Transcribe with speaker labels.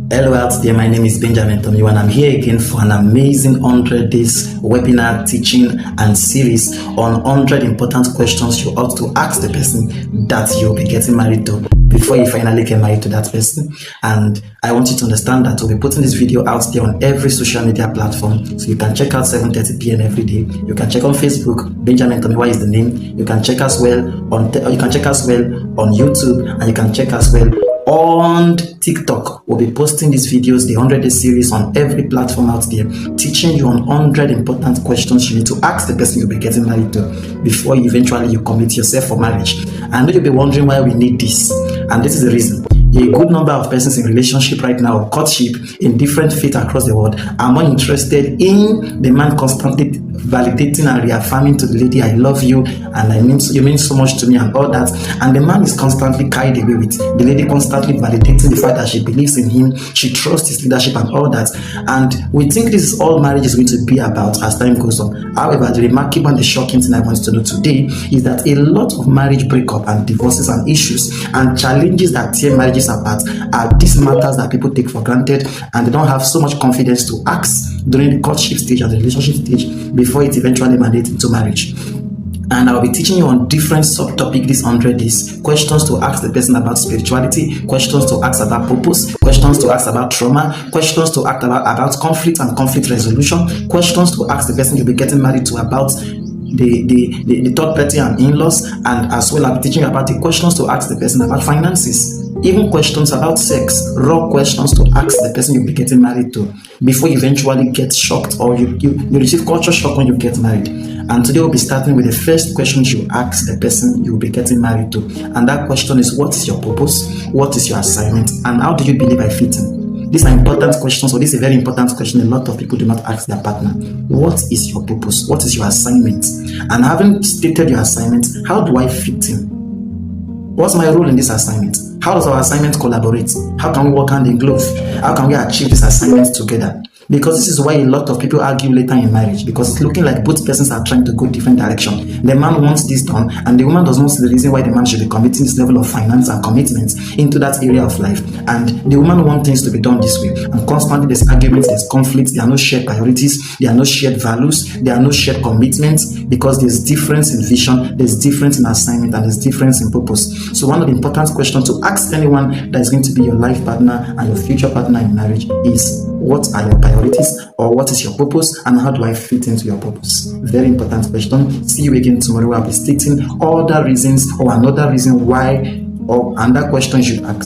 Speaker 1: Hello out there, my name is Benjamin Tomiwa and I'm here again for an amazing 100 days webinar teaching and series on 100 important questions you ought to ask the person that you'll be getting married to before you finally get married to that person. And I want you to understand that we'll be putting this video out there on every social media platform, so you can check out 7:30 p.m. every day. You can check on Facebook, Benjamin Tomiwa is the name. You can check us well on YouTube, and you can check us well on TikTok. We'll be posting these videos, the 100 day series, on every platform out there, teaching you on 100 important questions you need to ask the person you'll be getting married to before you commit yourself for marriage. I know you'll be wondering why we need this, and this is the reason. A good number of persons in relationship right now, or courtship, in different faiths across the world, are more interested in the man constantly validating and reaffirming to the lady, I love you, and you mean so much to me, and all that. And the man is constantly carried away with the lady constantly validating the fact that she believes in him, she trusts his leadership and all that. And we think this is all marriage is going to be about as time goes on. However, the remarkable and the shocking thing I want you to know today is that a lot of marriage breakup and divorces and issues and challenges that tear marriages apart are these matters that people take for granted, and they don't have so much confidence to ask during the courtship stage and the relationship stage before it eventually mandates into marriage. And I'll be teaching you on different subtopics this 100 days. Questions to ask the person about spirituality, questions to ask about purpose, questions to ask about trauma, questions to ask about conflict and conflict resolution, questions to ask the person you'll be getting married to about the third party and in-laws, and as well I'll be teaching you about the questions to ask the person about finances, even questions about sex, raw questions to ask the person you'll be getting married to before you eventually get shocked or you receive culture shock when you get married. And today we'll be starting with the first question you ask the person you'll be getting married to, and that question is, what is your purpose, what is your assignment, and how do you believe I fit in? These are important questions, so this is a very important question a lot of people do not ask their partner. What is your purpose? What is your assignment? And having stated your assignment, how do I fit in? What's my role in this assignment? How does our assignment collaborate? How can we work hand in glove? How can we achieve this assignment together? Because this is why a lot of people argue later in marriage, because it's looking like both persons are trying to go different direction. The man wants this done, and the woman does not see the reason why the man should be committing this level of finance and commitment into that area of life. And the woman wants things to be done this way, and constantly there's arguments, there's conflicts, there are no shared priorities, there are no shared values, there are no shared commitments, because there's difference in vision, there's difference in assignment, and there's difference in purpose. So one of the important questions to ask anyone that is going to be your life partner and your future partner in marriage is, what are your priorities, or what is your purpose, and how do I fit into your purpose? Very important question. See you again tomorrow. I'll be stating all the reasons or another reason why, or another question you should ask.